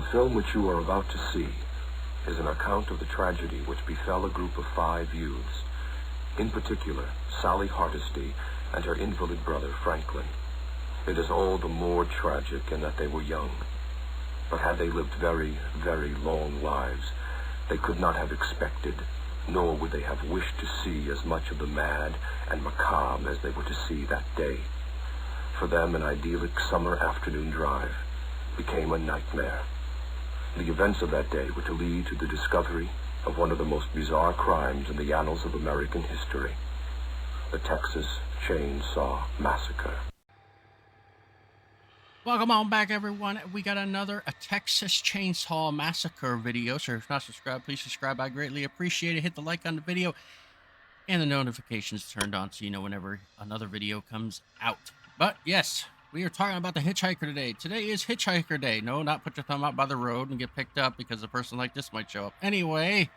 The film which you are about to see is an account of the tragedy which befell a group of 5 youths, in particular Sally Hardesty and her invalid brother Franklin. It is all the more tragic in that they were young, but had they lived very, very long lives, they could not have expected, nor would they have wished to see as much of the mad and macabre as they were to see that day. For them, an idyllic summer afternoon drive became a nightmare. The events of that day were to lead to the discovery of one of the most bizarre crimes in the annals of American history, the Texas Chainsaw Massacre. Welcome on back, everyone. We got another Texas Chainsaw Massacre video. So if not subscribed, please subscribe. I greatly appreciate it. Hit the like on the video and the notifications turned on so you know whenever another video comes out. But yes, we are talking about the Hitchhiker today. Today is Hitchhiker Day. No, not put your thumb out by the road and get picked up because a person like this might show up. Anyway,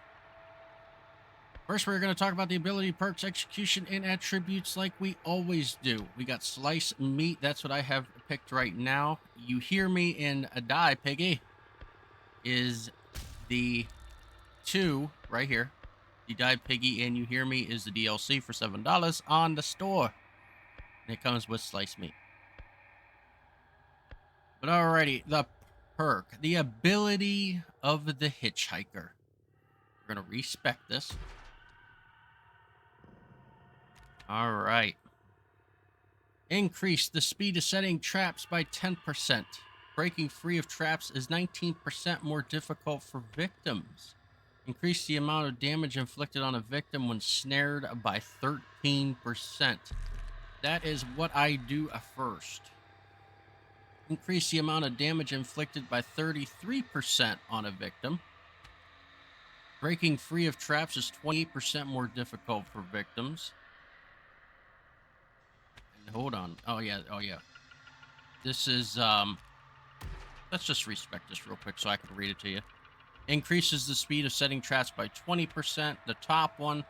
first we're going to talk about the ability, perks, execution, and attributes like we always do. We got slice meat. That's what I have picked right now. You hear me in a die, piggy, is the 2 right here. The die piggy and you hear me is the DLC for $7 on the store. And it comes with slice meat. But alrighty, the perk, the ability of the Hitchhiker. We're going to respec this. Alright. Increase the speed of setting traps by 10%. Breaking free of traps is 19% more difficult for victims. Increase the amount of damage inflicted on a victim when snared by 13%. That is what I do first. Increase the amount of damage inflicted by 33% on a victim. Breaking free of traps is 28% more difficult for victims. And hold on. Oh yeah. This is, let's just respec this real quick so I can read it to you. Increases the speed of setting traps by 20%. The top one,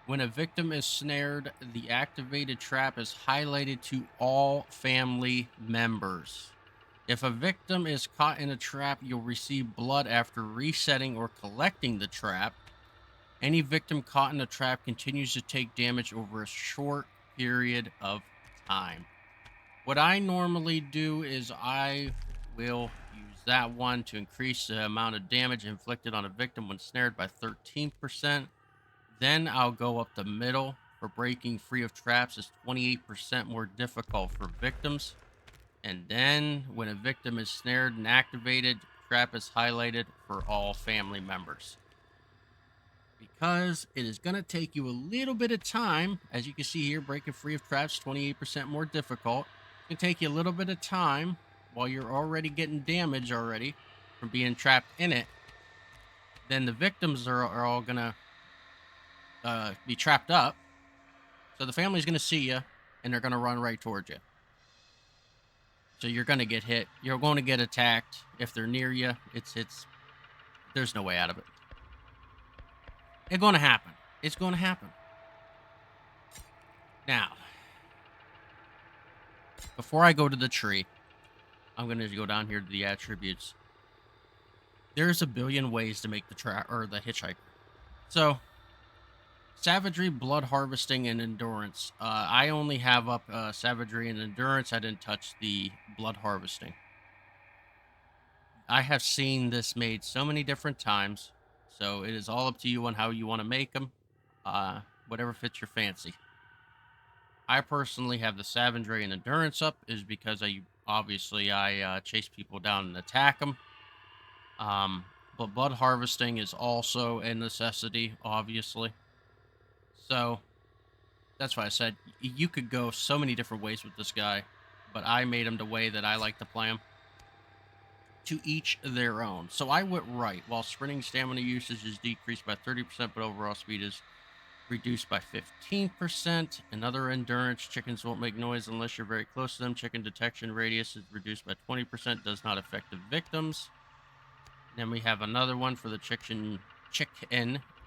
when a victim is snared, the activated trap is highlighted to all family members. If a victim is caught in a trap, you'll receive blood after resetting or collecting the trap. Any victim caught in a trap continues to take damage over a short period of time. What I normally do is I will use that one to increase the amount of damage inflicted on a victim when snared by 13%. Then I'll go up the middle for breaking free of traps is 28% more difficult for victims. And then when a victim is snared and activated, trap is highlighted for all family members. Because it is going to take you a little bit of time, as you can see here, breaking free of traps, 28% more difficult. It's going to take you a little bit of time while you're already getting damage already from being trapped in it. Then the victims are all going to be trapped up. So the family's going to see you, and they're going to run right towards you. So you're going to get hit. You're going to get attacked. If they're near you, there's no way out of it. It's going to happen. It's going to happen. Now, before I go to the tree, I'm going to go down here to the attributes. There's a billion ways to make the Hitchhiker. So, savagery, blood harvesting, and endurance. I only have up savagery and endurance. I didn't touch the blood harvesting. I have seen this made so many different times. So it is all up to you on how you want to make them. Whatever fits your fancy. I personally have the savagery and endurance up is because I chase people down and attack them. But blood harvesting is also a necessity, obviously. So that's why I said you could go so many different ways with this guy, but I made him the way that I like to play him. To each their own. So I went right. While sprinting stamina usage is decreased by 30%, but overall speed is reduced by 15%. Another endurance, chickens won't make noise unless you're very close to them. Chicken detection radius is reduced by 20%, does not affect the victims. Then we have another one for the chicken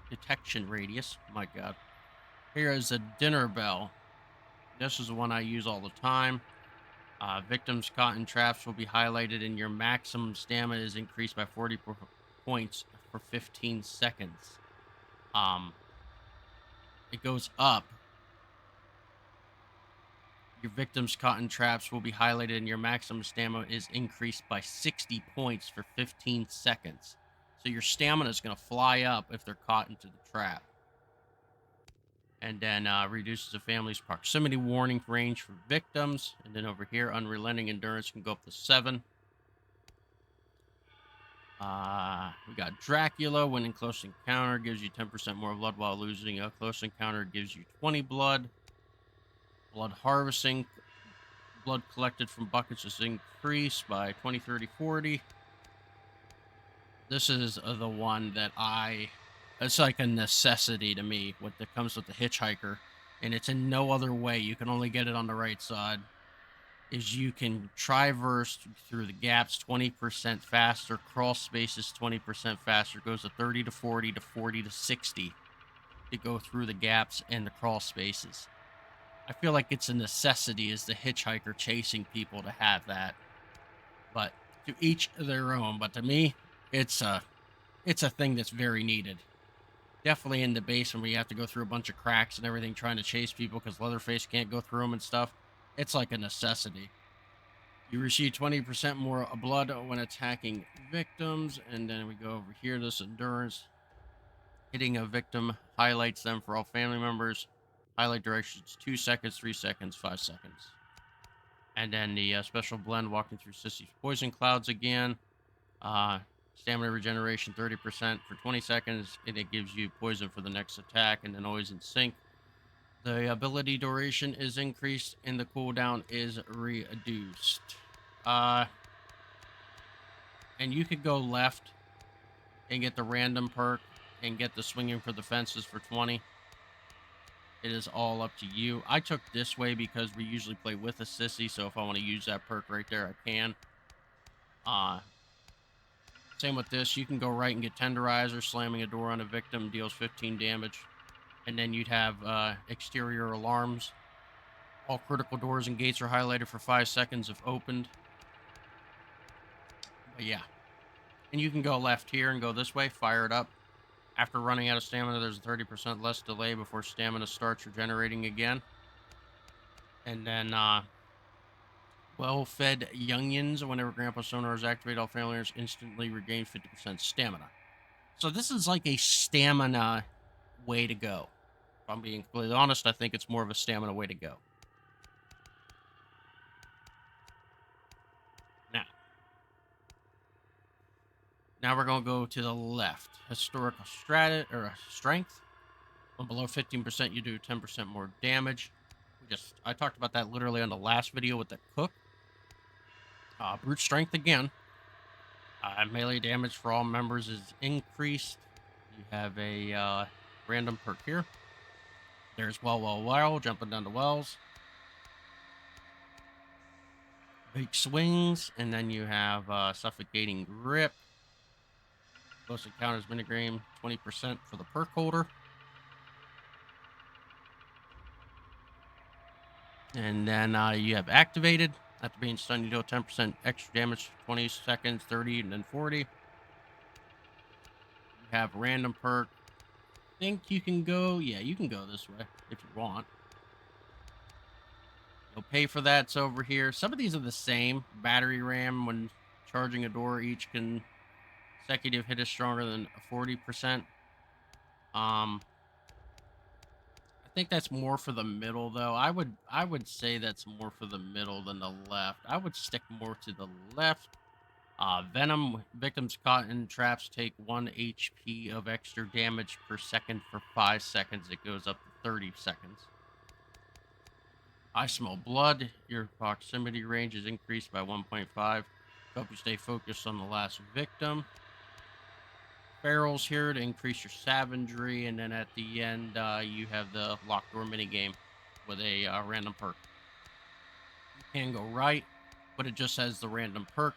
detection radius. My God. Here is a dinner bell. This is the one I use all the time. Victims caught in traps will be highlighted, and your maximum stamina is increased by 40 points for 15 seconds. Um, it goes up. Your victims caught in traps will be highlighted, and your maximum stamina is increased by 60 points for 15 seconds. So your stamina is going to fly up if they're caught into the trap. And then reduces a family's proximity warning range for victims. And then over here, unrelenting endurance can go up to 7. We got Dracula. When in close encounter, gives you 10% more blood while losing. A close encounter gives you 20 blood. Blood harvesting. Blood collected from buckets is increased by 20, 30, 40. This is the one that it's like a necessity to me when it comes with the Hitchhiker. And it's in no other way. You can only get it on the right side. Is you can traverse through the gaps 20% faster, crawl spaces 20% faster, goes to 30 to 40 to 40 to 60 to go through the gaps and the crawl spaces. I feel like it's a necessity as the Hitchhiker chasing people to have that. But to each their own. But to me, it's a thing that's very needed. Definitely in the basement where you have to go through a bunch of cracks and everything trying to chase people because Leatherface can't go through them and stuff. It's like a necessity. You receive 20% more blood when attacking victims. And then we go over here, this endurance. Hitting a victim highlights them for all family members. Highlight directions 2 seconds, 3 seconds, 5 seconds. And then the special blend, walking through Sissy's poison clouds again. Stamina regeneration 30% for 20 seconds, and it gives you poison for the next attack, and then always in sync. The ability duration is increased, and the cooldown is reduced. And you could go left and get the random perk and get the swinging for the fences for 20. It is all up to you. I took this way because we usually play with a sissy, so if I want to use that perk right there, I can. Same with this. You can go right and get Tenderizer. Slamming a door on a victim deals 15 damage. And then you'd have exterior alarms. All critical doors and gates are highlighted for 5 seconds if opened. But yeah. And you can go left here and go this way. Fire it up. After running out of stamina, there's a 30% less delay before stamina starts regenerating again. And then well-fed youngins. Whenever Grandpa Sonar is activated, all family members instantly regain 50% stamina. So this is like a stamina way to go. If I'm being completely honest, I think it's more of a stamina way to go. Now we're going to go to the left. Historical strength. When below 15%, you do 10% more damage. I talked about that literally on the last video with the cook. Brute strength again. Melee damage for all members is increased. You have a random perk here. There's well, jumping down the wells. Big swings, and then you have suffocating grip. Close encounters minigram, 20% for the perk holder. And then you have activated. After being stunned, you deal 10% extra damage, 20 seconds, 30, and then 40. You have random perk. I think you can go, you can go this way if you want. You'll pay for that. It's over here. Some of these are the same. Battery RAM, when charging a door, each consecutive hit is stronger than 40%. I think that's more for the middle, though. I would say that's more for the middle than the left. I would stick more to the left. Venom victims caught in traps take 1 HP of extra damage per second for 5 seconds. It goes up to 30 seconds. I smell blood. Your proximity range is increased by 1.5. Help you stay focused on the last victim. Barrels here to increase your savagery, and then at the end you have the locked door minigame with a random perk. You can go right, but it just has the random perk.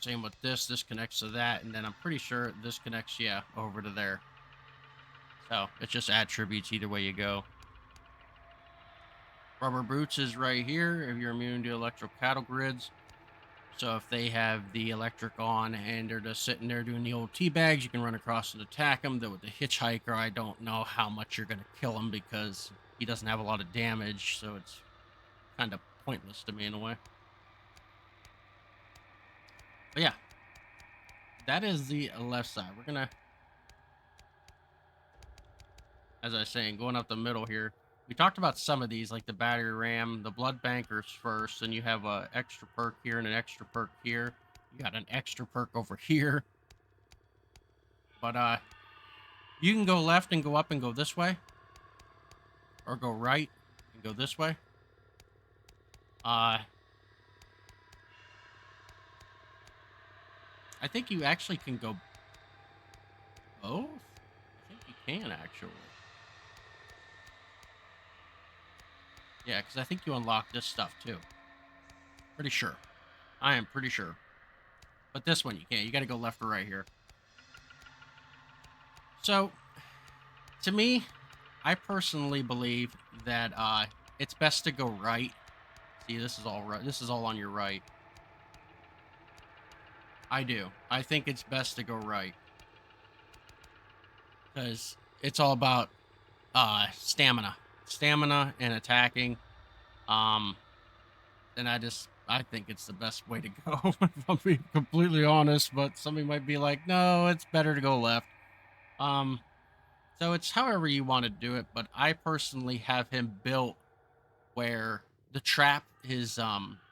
Same with this. This connects to that, and then I'm pretty sure this connects, over to there. So it's just attributes either way you go. Rubber boots is right here if you're immune to electrical cattle grids. So if they have the electric on and they're just sitting there doing the old tea bags, you can run across and attack them. Though with the hitchhiker, I don't know how much you're going to kill him because he doesn't have a lot of damage. So it's kind of pointless to me in a way. But yeah, that is the left side. We're going to, as I was saying, going up the middle here. We talked about some of these, like the battery ram, the blood bankers first, and you have a extra perk here and an extra perk here. You got an extra perk over here. But you can go left and go up and go this way, or go right and go this way. I think you actually can go both. I think you can actually. Yeah, because I think you unlock this stuff too. Pretty sure. I am pretty sure. But this one you can't. You got to go left or right here. So, to me, I personally believe that it's best to go right. See, this is all right. This is all on your right. I do. I think it's best to go right. Because it's all about stamina. Stamina and attacking. And I think it's the best way to go, if I'm being completely honest, but somebody might be like, no, it's better to go left. So it's however you want to do it, but I personally have him built where the trap, his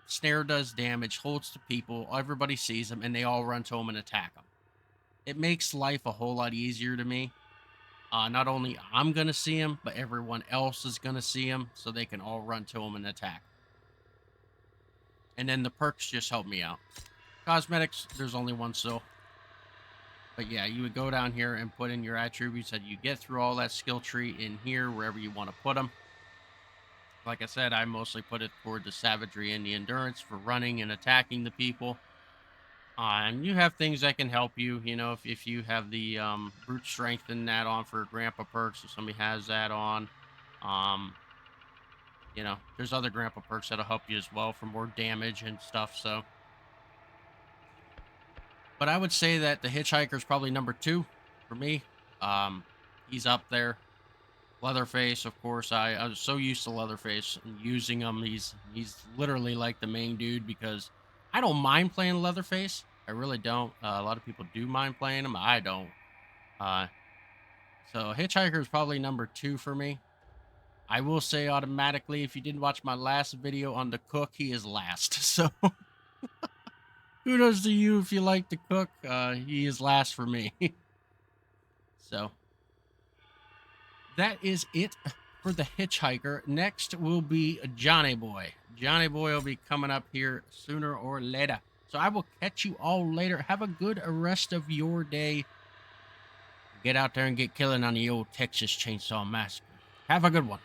snare does damage, holds to people, everybody sees him, and they all run to him and attack him. It makes life a whole lot easier to me. Not only I'm going to see him, but everyone else is going to see him, so they can all run to him and attack. And then the perks just help me out. Cosmetics, there's only one still. But yeah, you would go down here and put in your attributes that you get through all that skill tree in here, wherever you want to put them. Like I said, I mostly put it toward the savagery and the endurance for running and attacking the people. And you have things that can help you, you know, if you have the brute strength and that on for grandpa perks, if somebody has that on. You know, there's other grandpa perks that'll help you as well for more damage and stuff, so. But I would say that the Hitchhiker is probably number 2 for me. He's up there. Leatherface, of course. I was so used to Leatherface and using him. He's literally like the main dude because I don't mind playing Leatherface. I really don't. A lot of people do mind playing him. I don't. So Hitchhiker is probably number 2 for me. I will say automatically, if you didn't watch my last video on the cook, he is last. So kudos to you if you like the cook. He is last for me. So that is it for the Hitchhiker. Next will be Johnny Boy. Johnny Boy will be coming up here sooner or later. So I will catch you all later. Have a good rest of your day. Get out there and get killing on the old Texas Chainsaw Massacre. Have a good one.